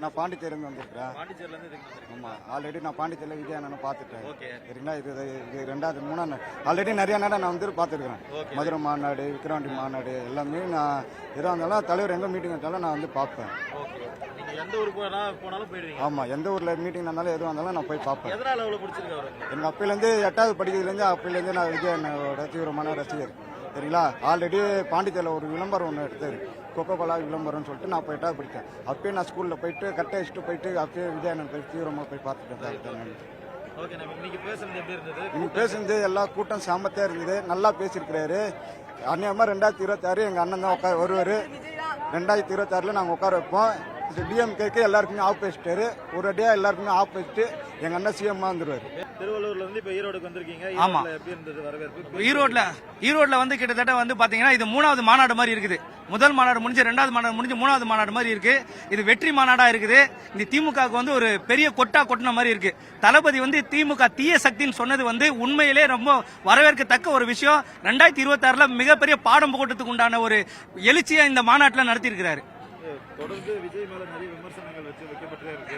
நான் பாண்டிச்சேரியிலேருந்து வந்திருக்கிறேன். பாண்டிச்சேரியிலேருந்து இதுக்கு வந்திருக்கீங்க. ஆமாம், ஆல்ரெடி நான் பாண்டிச்சேரியில் விஜய் அண்ணனை பார்த்துட்டேன். ஓகே. சரிங்களா, இது ரெண்டாவது மூணாவது ஆல்ரெடி நிறைய நேரம் நான் வந்து பார்த்துருக்குறேன். ஓகே. மதுரை மாநாடு, விக்ரவாண்டி மாநாடு எல்லாமே நான் எதாக இருந்தாலும் தலைவர் எங்கே மீட்டிங் வச்சாலும் நான் வந்து பார்ப்பேன். ஓகே. நீங்க எந்த ஊருக்கு போனாலும் போயிடுவீங்க. ஆமாம், எந்த ஊரில் மீட்டிங் இருந்தாலும் எதுவாக இருந்தாலும் நான் போய் பார்ப்பேன். எதனால அவ்வளோ பிடிச்சிருக்கு அவருக்கு? எனக்கு அப்போலேருந்து 8வது படிக்கிறதுலேருந்து அப்போலேருந்து நான் விஜய் அண்ணனோட தீவிரமான ரசிகர். சரிங்களா, ஆல்ரெடி பாண்டிச்சேரியில் ஒரு விளம்பரம் ஒன்று எடுத்தார், கொக்கோ கோலா விளம்பரம்னு சொல்லிட்டு நான் போய் 8வது படித்தேன். அப்பயே நான் ஸ்கூலில் போயிட்டு கட்டை அடிச்சுட்டு போயிட்டு அப்பயே விஜய் அண்ணன் போய் தீவிரமாக போய் பார்த்துட்டேன். ஓகே. இன்னைக்கு பேசுறது எப்படி இருந்தது? இன்னைக்கு பேசுனது எல்லா கூட்டம் சாமத்தியா இருந்தது, நல்லா பேசியிருக்கிறாரு. அந்நியமாக 2026 எங்கள் அண்ணன் தான் வருவார். 2026 நாங்கள் உட்கார வைப்போம். டிஎம்கேக்கு எல்லாருக்குமே ஆஃப் பேசிட்டாரு. ஒரு அடியாக எல்லாருக்குமே ஆஃப் பேசிட்டு எங்கள் அண்ணன் சிஎம்மா வந்துருவாரு. திருவள்ளூர்ல இருந்து இப்ப ஈரோடுக்கு வந்திருக்கீங்க. ஆமா. எப்படி இருந்தது வரவேற்பு? ஈரோட்ல வந்து கிட்டத்தட்ட வந்து பாத்தீங்கன்னா இது 3வது மாநாடு மாதிரி இருக்குது. முதல் மாநாடு முடிஞ்சு 2வது மாநாடு முடிஞ்சு 3வது மாநாடு மாதிரி இருக்கு. இது வெற்றி மாநாடா இருக்குது. இந்த திமுகவுக்கு வந்து ஒரு பெரிய கொட்டின மாதிரி இருக்கு. தளபதி வந்து திமுக தீய சக்தின்னு சொன்னது வந்து உண்மையிலே ரொம்ப வரவேற்கத்தக்க ஒரு விஷயம். 2026 மிகப்பெரிய பாடம் போட்டதுக்கு உண்டான ஒரு எழுச்சியை இந்த மாநாட்டில் நடத்தி இருக்கிறாரு. தொடர்ந்து விஜய் மேல நிறைய விமர்சனங்கள் வைக்கப்பட்டே இருக்கு.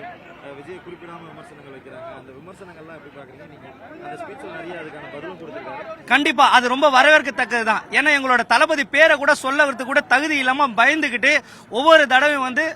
விஜய் குறிப்பிடாம விமர்சனங்கள் வைக்கிறாங்க. அந்த விமர்சனங்கள்லாம் எப்படி பாக்குறீங்க நீங்க? அந்த ஸ்பீச்ல நிறைய அதுக்கான பதிலும் கொடுத்திருக்காரு. கண்டிப்பா அது ரொம்ப வரவேற்கத்தக்கதுதான். ஏன்னா எங்களோட தளபதி பேரை கூட சொல்லறதுக்கு கூட தகுதி இல்லாம பயந்துகிட்டு ஒவ்வொரு தடவையும் வந்து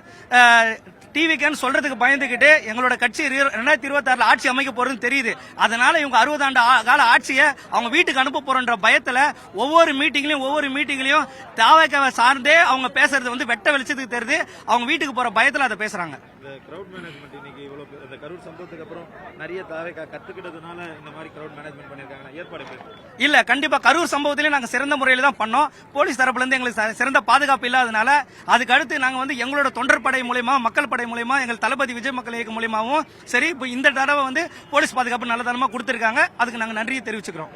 டிவிக்குன்னு சொல்றதுக்கு பயந்துகிட்டு எங்களோட கட்சி 2026 ஆட்சி அமைக்க போறதுன்னு தெரியுது. அதனால இவங்க 60 ஆண்டு கால ஆட்சியை அவங்க வீட்டுக்கு அனுப்ப போறன்ற பயத்துல ஒவ்வொரு மீட்டிங்லயும் தாவகவை சார்ந்தே அவங்க பேசுறது வந்து வெட்ட வெளிச்சத்துக்கு தெரியுது. அவங்க வீட்டுக்கு போற பயத்துல அதை பேசுறாங்க. இந்த கிரவுட் மேனேஜ்மெண்ட் இன்னைக்கு இவ்வளவு இந்த கரூர் சம்பவத்துக்கு அப்புறம் நிறைய தாவேகா கத்துக்கிட்டதுனால இந்த மாதிரி கிரவுட் மேனேஜ்மெண்ட் பண்ணிருக்காங்க. ஏற்பாடு இல்ல, கண்டிப்பா கரூர் சம்பவத்திலே நாங்க சிறந்த முறையில தான் பண்ணோம். போலீஸ் தரப்புல இருந்து எங்களுக்கு சிறந்த பாதுகாப்பு இல்லாதனால அதுக்கு அடுத்து நாங்க வந்து எங்களோட தொண்டர் படை மூலமா, மக்கள் படை மூலமா, எங்கள் தளபதி விஜய் மக்கள் இயக்கம் மூலமாவும் சரி, இப்போ இந்த தடவை வந்து போலீஸ் பாதுகாப்பு நல்ல தரமா கொடுத்திருக்காங்க. அதுக்கு நாங்க நன்றியை தெரிவிச்சுக்கிறோம்.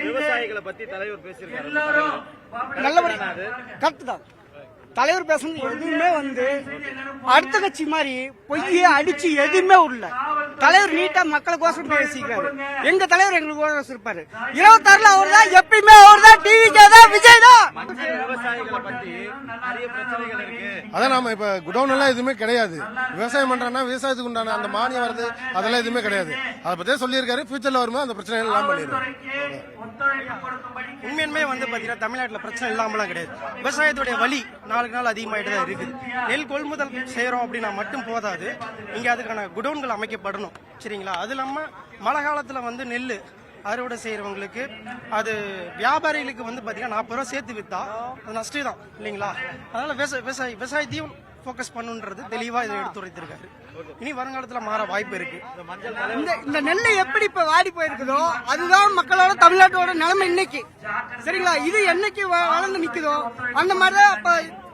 விவசாயிகளை பத்தி தலைவர் பேசியிருக்காரு. நல்லபடியா கரெக்ட் தான். தலைவர் பேசுறது எதுவுமே வந்து அடுத்த கட்சி மாதிரி பொய்ய அடிச்சு எதுவுமே உள்ள தலைவர் நீட்டா மக்களுக்கோசரம் பேசிக்கிறாரு. எங்க தலைவர் எங்களுக்கு இருப்பாரு. 26 அவர் தான், எப்பயுமே அவர் தான், டிவிக்கே தான், விஜய் தான். விவசாயிகளை பத்தி நிறைய பிரச்சனைகள் இருக்கு. அதான் நாம இப்ப குடவுன் எல்லாம் எதுவுமே கிடையாது. விவசாயம் பண்றோம்னா விவசாயத்துக்கு உண்டான அந்த மானியம் வருது, அதெல்லாம் எதுவுமே கிடையாது. அதை பத்தியே சொல்லியிருக்காரு. ஃபியூச்சர்ல வரும்போது அந்த பிரச்சனை எல்லாம் பண்ணிடுவாரு. உண்மையுமே வந்து பாத்தீங்கன்னா தமிழ்நாட்டுல பிரச்சனை இல்லாமலாம் கிடையாது. விவசாயத்துடைய வலி நாளுக்கு நாள் அதிகமாயிட்டு தான் இருக்குது. நெல் கொள்முதல் செய்யறோம் அப்படின்னா மட்டும் போதாது, இங்க அதுக்கான குடோன்கள் அமைக்கப்படணும். சரிங்களா, அது இல்லாம மழை காலத்துல வந்து நெல் அறுவடை செய்யறவங்களுக்கு அது வியாபாரிகளுக்கு வந்து பாத்தீங்கன்னா 40 ரூபா சேர்த்து வித்தா அது நஷ்டம் தான் இல்லைங்களா. அதனால விவசாயத்தையும் போக்கஸ் பண்ணுன்றது தெளிவா இதை எடுத்துரைத்திருக்காரு. இனி வருங்காலத்துல மாற வாய்ப்பு இருக்கு. இந்த நெல் எப்படி இப்ப வாடி போயிருக்குதோ அதுதான் மக்களோட தமிழ்நாட்டோட நிலைமை இன்னைக்கு. சரிங்களா, இது என்னைக்கு வளர்ந்து நிக்குதோ அந்த மாதிரிதான் இப்ப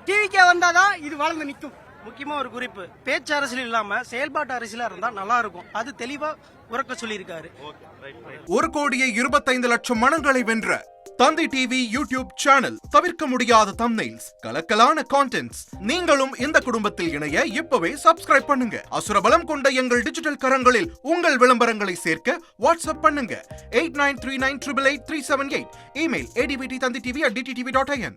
டிவிக்கே வந்தாதான் இது வளர்ந்து நிக்கும். முக்கியமா ஒரு குறிப்பு, பேச்சு அரசியல் இல்லாம செயல்பாட்டு அரசியலா இருந்தா நல்லா இருக்கும். அது தெளிவா உறக்க சொல்லியிருக்காரு. 1,25,00,000 மனங்களை வென்ற தந்தி டிவி யூடியூப் சேனல். தவிர்க்க முடியாத தம்ப்நெயில்ஸ், கலக்கலான கான்டென்ட்ஸ். நீங்களும் இந்த குடும்பத்தில் இணைய இப்பவே சப்ஸ்கிரைப் பண்ணுங்க. அசுரபலம் கொண்ட எங்கள் டிஜிட்டல் கரங்களில் உங்கள் விளம்பரங்களை சேர்க்க வாட்ஸ்அப் பண்ணுங்க. 8939888378. Email advttanditv@dttv.in.